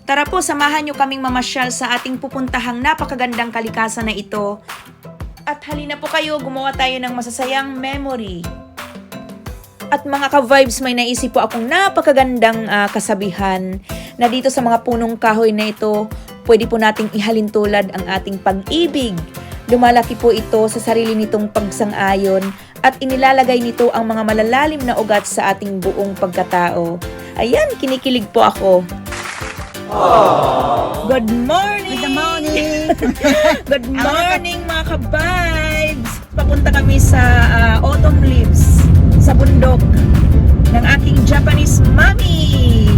Tara po, samahan nyo kaming mamasyal sa ating pupuntahang napakagandang kalikasan na ito. At halina po kayo, gumawa tayo ng masasayang memory. At mga ka-vibes, may naisip po akong napakagandang kasabihan na dito sa mga punong kahoy na ito, pwede po nating ihalintulad ang ating pag-ibig. Lumalaki po ito sa sarili nitong pagsang-ayon at inilalagay nito ang mga malalalim na ugat sa ating buong pagkatao. Ayan, kinikilig po ako. Aww. Good morning! Good morning! Good morning mga ka-vibes! Papunta kami sa autumn leaves sa bundok ng aking Japanese mommy!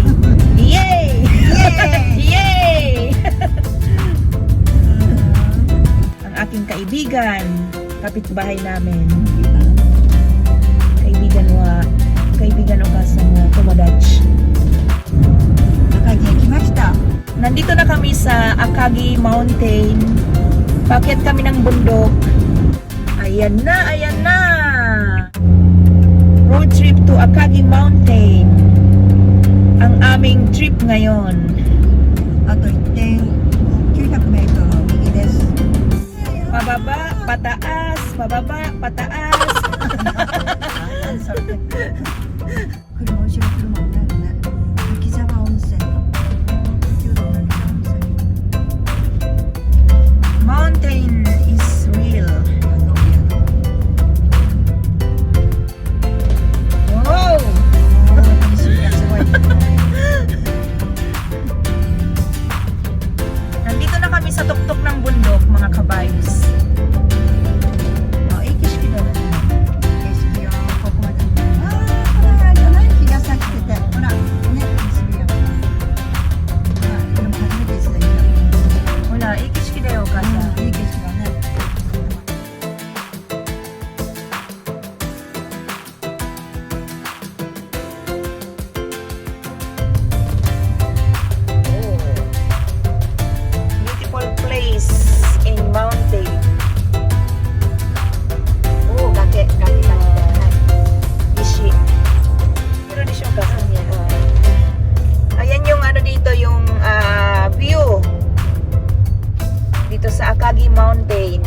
Yay! Yay! Yay! Ang aking kaibigan, kapitbahay namin. Kaibigan o kasang tomodachi. Nandito na kami sa Akagi Mountain. Paakyat kami ng bundok. Ayan na, ayan na. Road trip to Akagi Mountain. Ang aming trip ngayon. Pababa, pataas, pababa, pataas. Mountain is real. Wow! Nandito na kami sa tuktok ng bundok, mga ka-vibes. Wala, ikishiki da yo, kasa. Beautiful place in mountain. Oh, kake. Ishi. Pero di siya kasa niya. Ayan yung ano dito, yung view. Dito sa Akagi Mountain.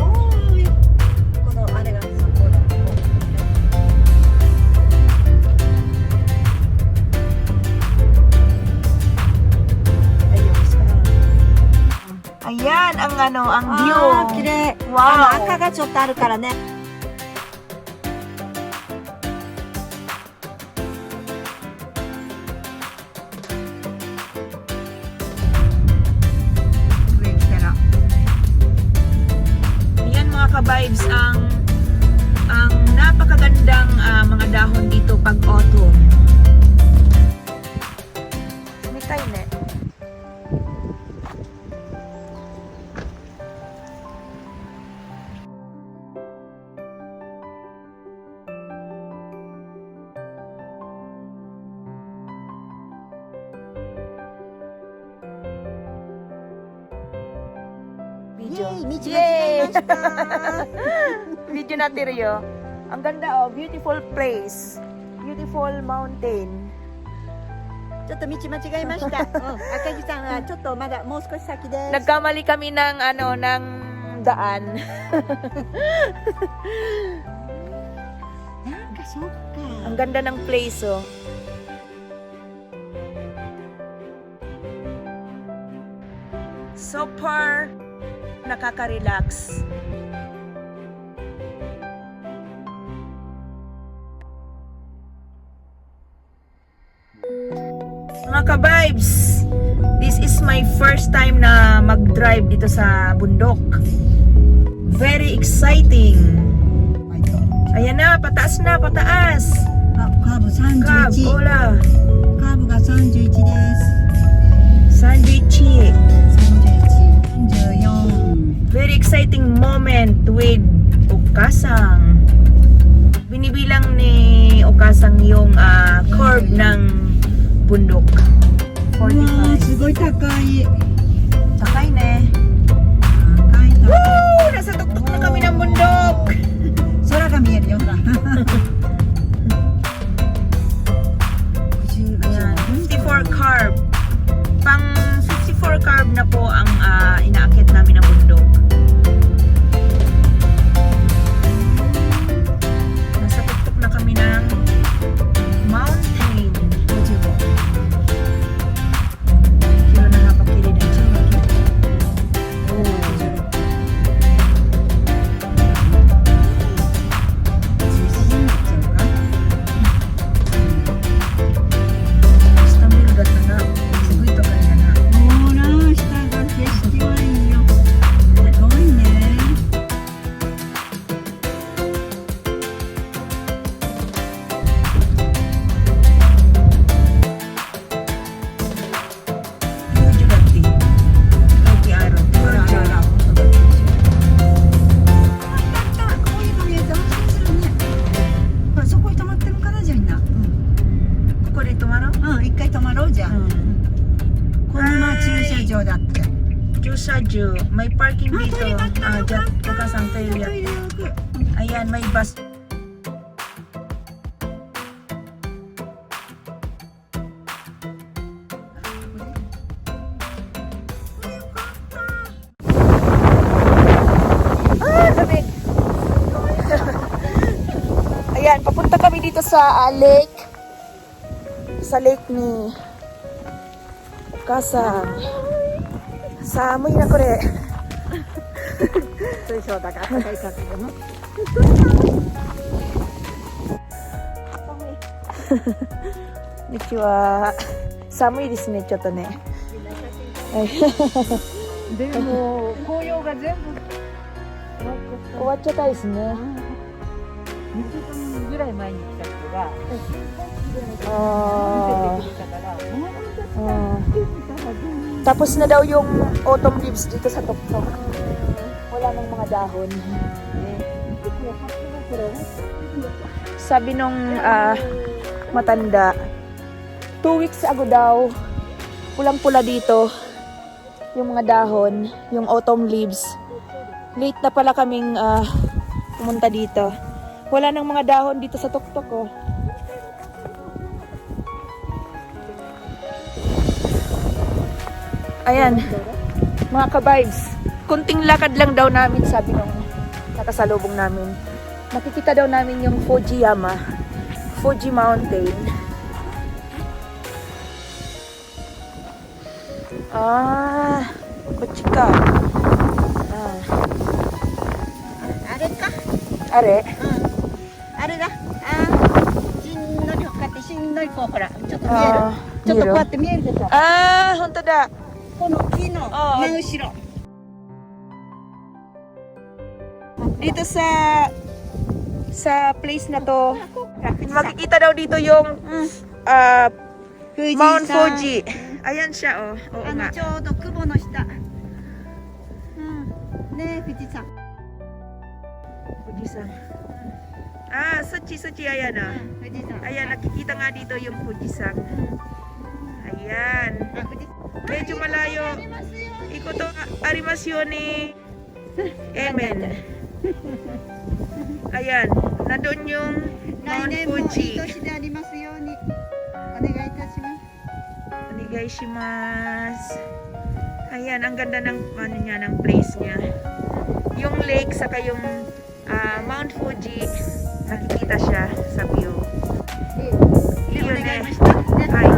Ayan ang ano, ang view. Wow. 赤がちょっとあるからね。Ayan mga ka-vibes, ang napakagandang mga dahon dito pag autumn. Mitay ne. Yay! Video natin Rio. Ang ganda beautiful place. Beautiful mountain. ちょっと道間違えました。赤木さんはちょっとまだもう少し先です。 Nagkamali kami ng ng daan. なんかそっか。 Ang ganda ng place Super nakaka-relax. Mga ka-vibes, this is my first time na mag-drive dito sa bundok. Very exciting. Ayan na, pataas na, pataas. カーブ Cab, 31。 hola. カーブが31です。 Sanjichi. 34。 Very exciting moment with Okasang. Binibilang ni Okasang yung curve ng bundok. わあ、 45. すごい高い。 Sakay ne. 高い高い。 Woo! Nasa tuktok na kami ng bundok. 空が見えるよ。ほら。 Ayan, 54 carb. Pang 54場だって。 Jusaju. May parking dito. Dyan, Bukasang toilet. Ayan, may bus. Lamig. Ayan, papunta kami dito sa lake. Sa lake ni Bukasang. Samoy na kore. そうでしょうだから暖かいからでも。日は寒いですね、ちょっとね。はいでも紅葉が全部終わっちゃったですね。 2週間ぐらい前に来た人がAh, 見ててくれたから、 tapos na daw yung autumn leaves dito sa Toktok. Wala nang mga dahon. Sabi nung matanda, 2 weeks ago daw, pulang-pula dito yung mga dahon, yung autumn leaves. Late na pala kaming pumunta dito. Wala nang mga dahon dito sa Toktok, oh. Ayan, mga ka-vibes. Kunting lakad lang daw namin, sabi nung nakasalubong namin. Nakikita daw namin yung Fujiyama, Fuji Mountain. Kochika. あれか、 Are? あれだ、しんのりをかってしんのりこうほらちょっと見える、ちょっとこうやって見えるでしょ、 Honto da. この木の真後ろ、 Dito sa place na to, makikita daw dito yung Mount Fuji. Ayan siya, oh. Oo あの nga. ちょうど雲の下、ねえ富士山、 Fujisan. Suchi, ayan, oh. 富士山、 Ayan, nakikita nga dito yung Fujisan. Ayan. 富士 Medyo malayo. Ikoto arimasu ni Emen. Ayan, nandun yung 来 Mount 年もいい Fuji. 年でありますようにお願いいたします。 Onegaishimasu. Ayan, ang ganda ng ano niya, ng place niya. Yung lake saka yung Mount Fuji, nakikita siya sa view. でお Yun 願い eh. ました。ね Ay.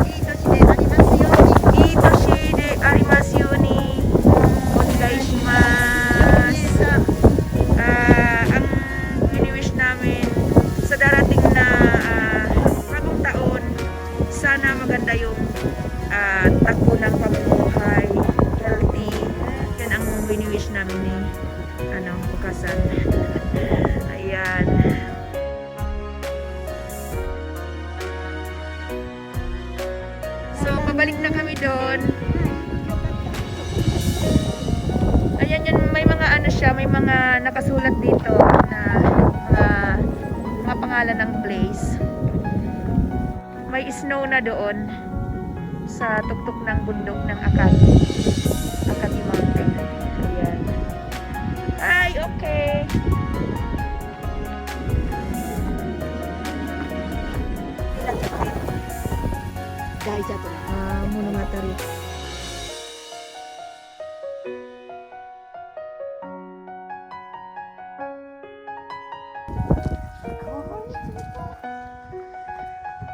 いい年でありますように。 Itoshi de arimasu yoni. Onegaishimasu. Ang wini-wish namin sa darating na bagong taon, sana maganda yung takbo ng pamumuhay, healthy. Yan ang wini-wish namin ni Bukasan. Ayan. So, pabalik na kami doon. Ayan yan, may mga ano siya, may mga nakasulat dito na mga pangalan ng place. May snow na doon sa tuktok ng bundok ng Akagi. Akagi Mountain. Ayan. Ay, okay. Monogatari.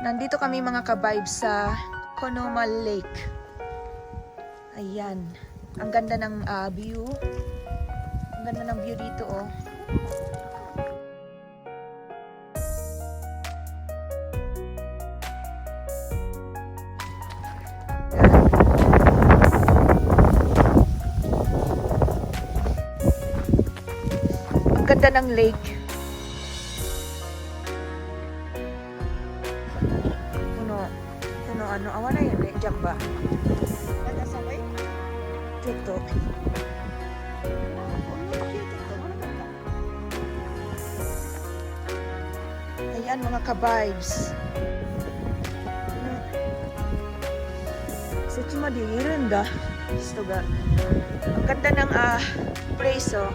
Nandito kami mga ka-vibes sa Konoma Lake. Ayan. Ang ganda ng view. Ang ganda ng view dito, oh. Ang ganda ng lake. Puno ano, awan na yun eh, dyan ba? まだ寒い？ Dito. Ayan mga ka-vibes. ちまでいるんだ人が. Ang ganda ng place, oh.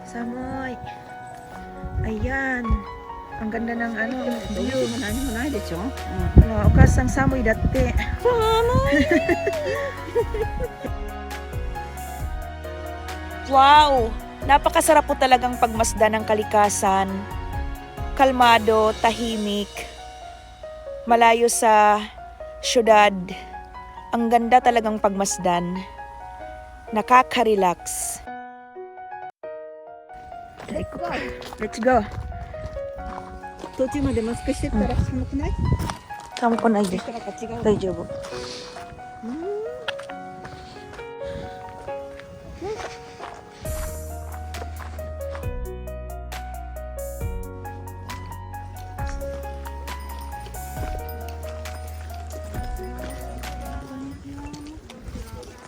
Samoy. Ayan. Ang ganda ng ano, 理由も何もないでしょ。 お母さん寒いだって. Wow! Napakasarap po talagang pagmasdan ng kalikasan. Kalmado, tahimik, malayo sa syudad. Ang ganda talagang pagmasdan. Nakaka-relax. Let's go. 途中までマスクしてたら寒くない？ Kamu ko na ide. だから違う。 Daijoubu.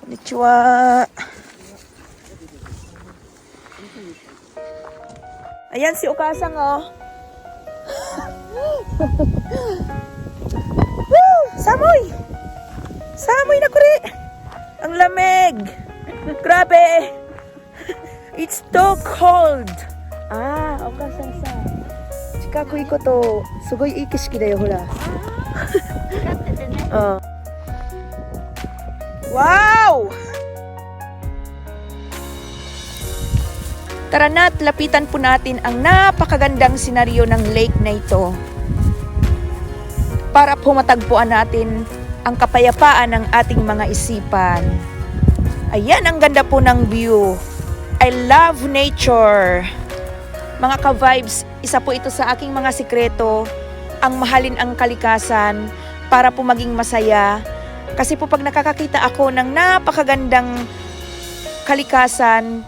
Konnichiwa. Ayan si Ukasang, oh. Woo! Samoy! Samoy na kuri! Ang lamig! Grabe! It's too cold! Ukasang sa. Chikaku iko to, sugoi ii kishiki da yo, hora. Wow! Tara na't lapitan po natin ang napakagandang senaryo ng lake na ito para po matagpuan natin ang kapayapaan ng ating mga isipan. Ayan, ang ganda po ng view. I love nature. Mga ka-vibes, isa po ito sa aking mga sikreto, ang mahalin ang kalikasan para po maging masaya. Kasi po pag nakakakita ako ng napakagandang kalikasan,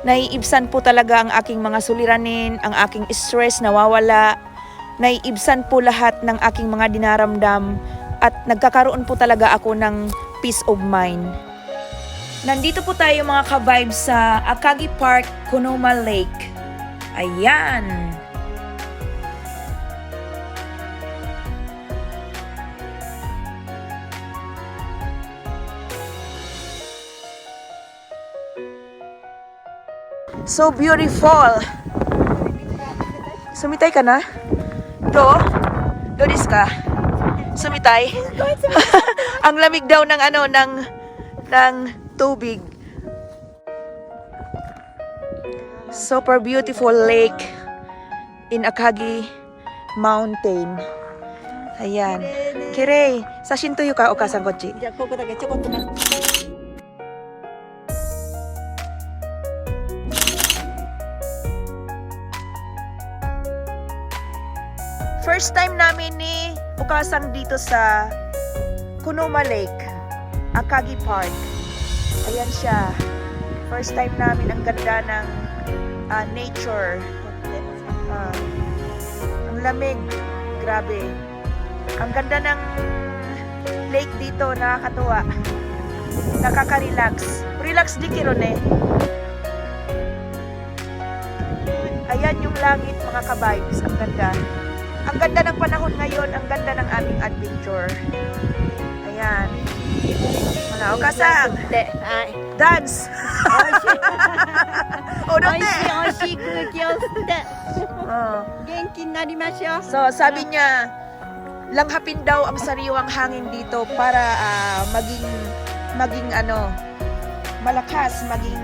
naiibsan po talaga ang aking mga suliranin, ang aking stress nawawala, naiibsan po lahat ng aking mga dinaramdam at nagkakaroon po talaga ako ng peace of mind. Nandito po tayo mga ka-vibes sa Akagi Park, Kunoma Lake. Ayan! So beautiful. Sumitay ka na? Do? Do desu ka? Sumitay? Ang lamig daw ng ano ng tubig. Super beautiful lake in Akagi Mountain. Ayan. Kirei, sashin to yu ka, okasan kochi. じゃあここだけちょこっと待って。 First time namin ni Ukasang dito sa Kunoma Lake, Akagi Park. Ayan siya. First time namin, ang ganda ng nature. Ang lamig. Grabe. Ang ganda ng lake dito, nakakatuwa. Nakaka-relax. Relax di kiron eh. Ayan yung langit mga ka-vibes. Ang ganda. Ang ganda ng panahon ngayon, ang ganda ng aming adventure. Ayan. Wala, Ukasang. Dance! 踊って! 美味しい空気を吸って元気になりましょう。 So, sabi niya, langhapin daw ang sariwang hangin dito para maging malakas, maging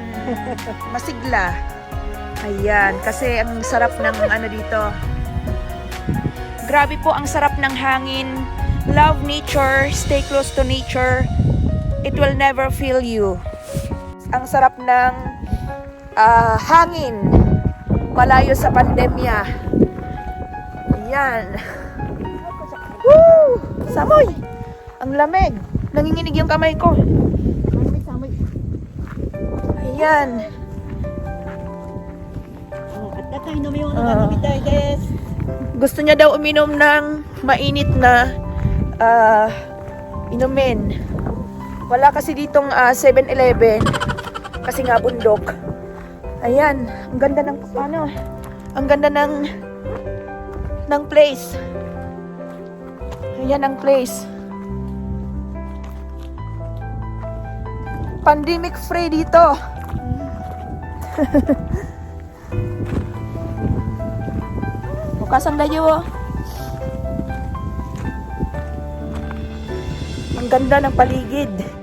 masigla. Ayan, kasi ang sarap ng ano dito. Grabe po ang sarap ng hangin. Love nature, stay close to nature. It will never fail you. Ang sarap ng hangin. Malayo sa pandemya. Ayan. Woo! Samoy! Ang lamig. Nanginginig yung kamay ko. Ayan. あったかい飲み物が飲みたいです。 Gusto niya daw uminom ng mainit na inumin. Wala kasi ditong 7-Eleven kasi nga bundok. Ayan, ang ganda ng ano, ang ganda ng place. Ayan ang place. Pandemic free dito. Bukas ang dayo. Ang ganda ng paligid.